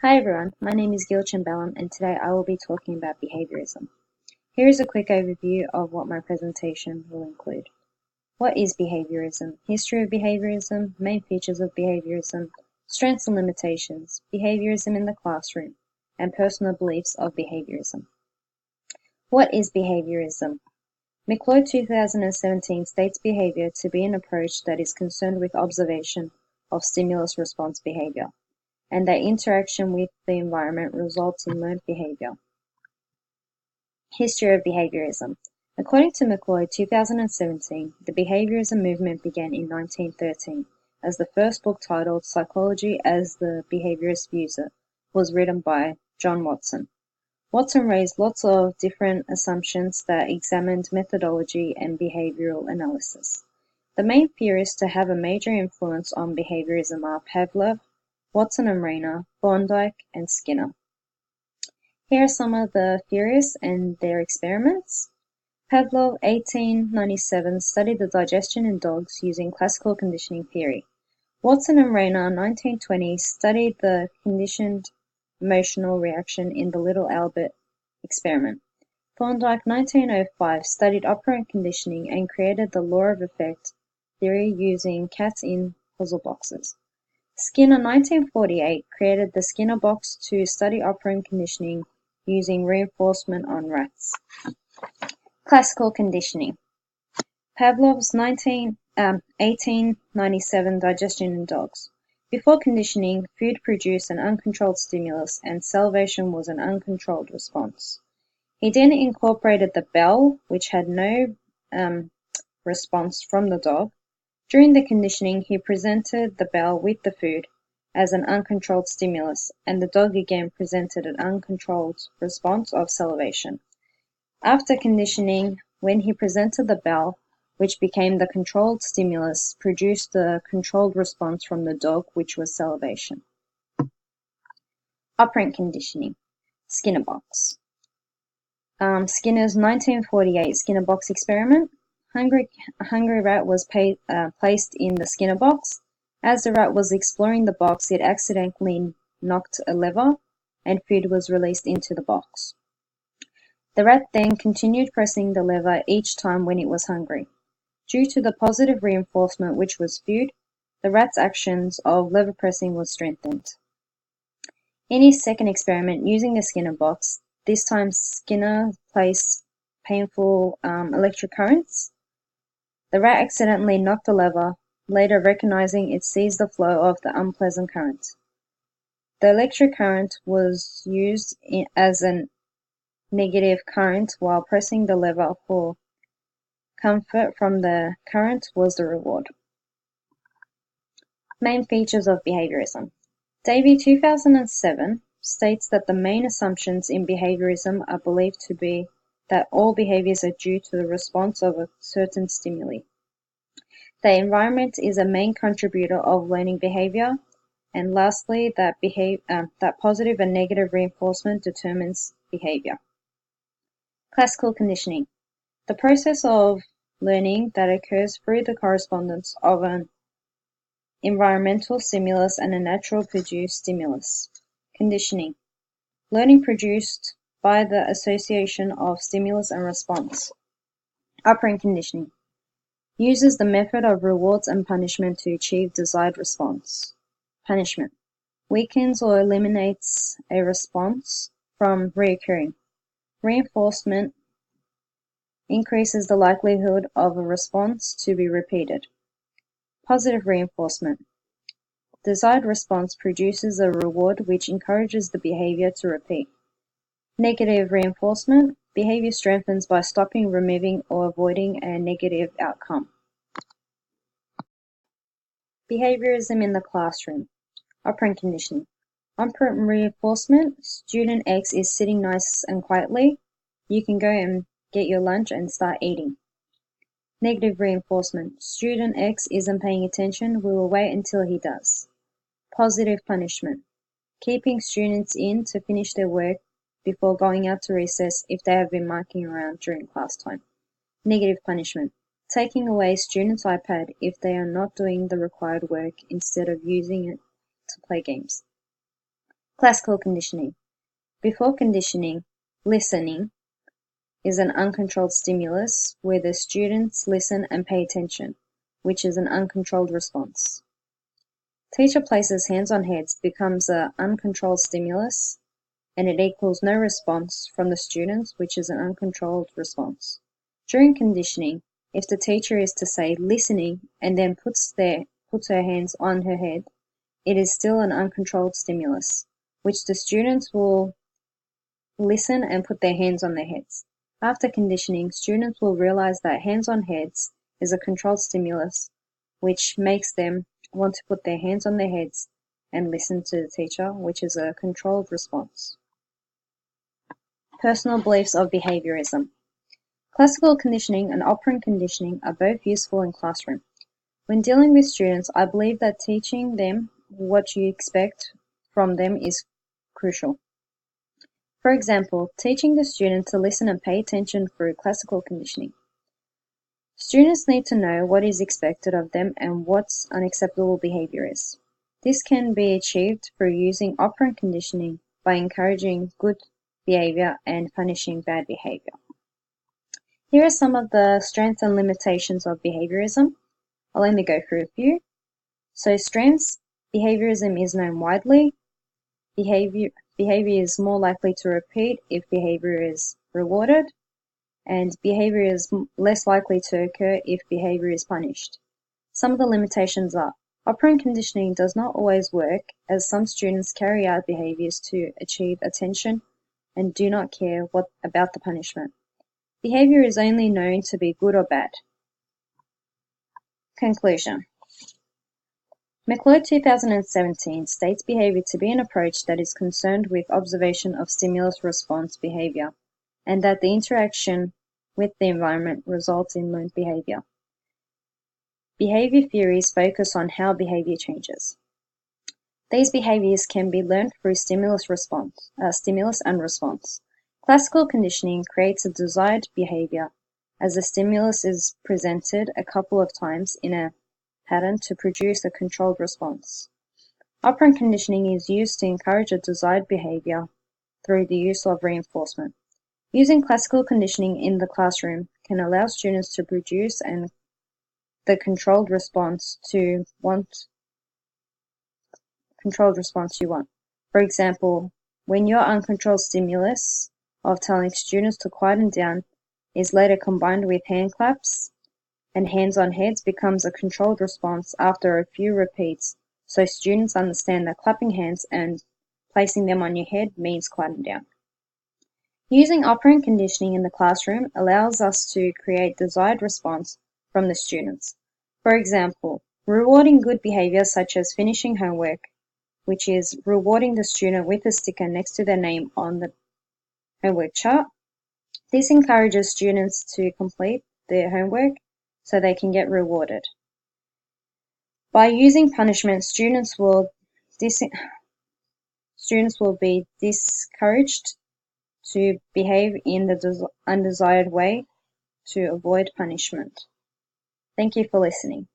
Hi everyone, my name is Gulcin and today I will be talking about behaviourism. Here is a quick overview of what my presentation will include. What is behaviourism? History of behaviourism, main features of behaviourism, strengths and limitations, behaviourism in the classroom, and personal beliefs of behaviourism. What is behaviourism? McLeod 2017 states behaviour to be an approach that is concerned with observation of stimulus-response behaviour, and that interaction with the environment results in learned behavior. History of behaviorism. According to McLeod 2017, the behaviorism movement began in 1913, as the first book titled Psychology as the Behaviorist Views It was written by John Watson. Watson raised lots of different assumptions that examined methodology and behavioral analysis. The main theorists to have a major influence on behaviorism are Pavlov, Watson and Rayner, Thorndike, and Skinner. Here are some of the theorists and their experiments. Pavlov, 1897, studied the digestion in dogs using classical conditioning theory. Watson and Rayner, 1920, studied the conditioned emotional reaction in the Little Albert experiment. Thorndike, 1905, studied operant conditioning and created the law of effect theory using cats in puzzle boxes. Skinner, 1948, created the Skinner box to study operant conditioning using reinforcement on rats. Classical conditioning. Pavlov's 1897 digestion in dogs. Before conditioning, food produced an uncontrolled stimulus and salivation was an uncontrolled response. He then incorporated the bell, which had no response from the dog. During the conditioning, he presented the bell with the food as an uncontrolled stimulus, and the dog again presented an uncontrolled response of salivation. After conditioning, when he presented the bell, which became the controlled stimulus, produced the controlled response from the dog, which was salivation. Operant conditioning. Skinner box. Skinner's 1948 Skinner box experiment. A hungry rat was placed in the Skinner box. As the rat was exploring the box, it accidentally knocked a lever, and food was released into the box. The rat then continued pressing the lever each time when it was hungry. Due to the positive reinforcement, which was food, the rat's actions of lever pressing was strengthened. In his second experiment using the Skinner box, this time Skinner placed painful electric currents. The rat accidentally knocked the lever, later recognizing it seized the flow of the unpleasant current. The electric current was used as a negative current, while pressing the lever for comfort from the current was the reward. Main features of behaviorism. Davey 2007 states that the main assumptions in behaviorism are believed to be that all behaviors are due to the response of a certain stimuli. The environment is a main contributor of learning behavior, and lastly, that positive and negative reinforcement determines behavior. Classical conditioning. The process of learning that occurs through the correspondence of an environmental stimulus and a natural produced stimulus. Conditioning. Learning produced by the association of stimulus and response. Operant conditioning. Uses the method of rewards and punishment to achieve desired response. Punishment. Weakens or eliminates a response from reoccurring. Reinforcement. Increases the likelihood of a response to be repeated. Positive reinforcement. Desired response produces a reward which encourages the behavior to repeat. Negative reinforcement. Behavior strengthens by stopping, removing, or avoiding a negative outcome. Behaviorism in the classroom. Operant conditioning. Operant reinforcement. Student X is sitting nice and quietly. You can go and get your lunch and start eating. Negative reinforcement. Student X isn't paying attention. We will wait until he does. Positive punishment. Keeping students in to finish their work before going out to recess if they have been marking around during class time. Negative punishment. Taking away students' iPad if they are not doing the required work instead of using it to play games. Classical conditioning. Before conditioning, listening is an uncontrolled stimulus where the students listen and pay attention, which is an uncontrolled response. Teacher places hands on heads becomes an uncontrolled stimulus, and it equals no response from the students, which is an uncontrolled response. During conditioning, if the teacher is to say listening and then puts her hands on her head, it is still an uncontrolled stimulus, which the students will listen and put their hands on their heads. After conditioning, students will realize that hands on heads is a controlled stimulus, which makes them want to put their hands on their heads and listen to the teacher, which is a controlled response. Personal beliefs of behaviorism. Classical conditioning and operant conditioning are both useful in classroom. When dealing with students, I believe that teaching them what you expect from them is crucial. For example, teaching the student to listen and pay attention through classical conditioning. Students need to know what is expected of them and what unacceptable behavior is. This can be achieved through using operant conditioning by encouraging good behavior and punishing bad behavior. Here are some of the strengths and limitations of behaviorism. I'll only go through a few. So strengths, behaviorism is known widely. Behavior is more likely to repeat if behavior is rewarded, and behavior is less likely to occur if behavior is punished. Some of the limitations are: operant conditioning does not always work, as some students carry out behaviors to achieve attention and do not care about the punishment. Behavior is only known to be good or bad. Conclusion. McLeod 2017 states behavior to be an approach that is concerned with observation of stimulus-response behavior, and that the interaction with the environment results in learned behavior. Behavior theories focus on how behavior changes. These behaviors can be learned through stimulus and response. Classical conditioning creates a desired behavior as the stimulus is presented a couple of times in a pattern to produce a controlled response. Operant conditioning is used to encourage a desired behavior through the use of reinforcement. Using classical conditioning in the classroom can allow students to produce the controlled response you want. For example, when your uncontrolled stimulus of telling students to quieten down is later combined with hand claps, and hands on heads becomes a controlled response after a few repeats, so students understand that clapping hands and placing them on your head means quieten down. Using operant conditioning in the classroom allows us to create desired response from the students. For example, rewarding good behavior such as finishing homework, which is rewarding the student with a sticker next to their name on the homework chart. This encourages students to complete their homework so they can get rewarded. By using punishment, students will be discouraged to behave in the undesired way to avoid punishment. Thank you for listening.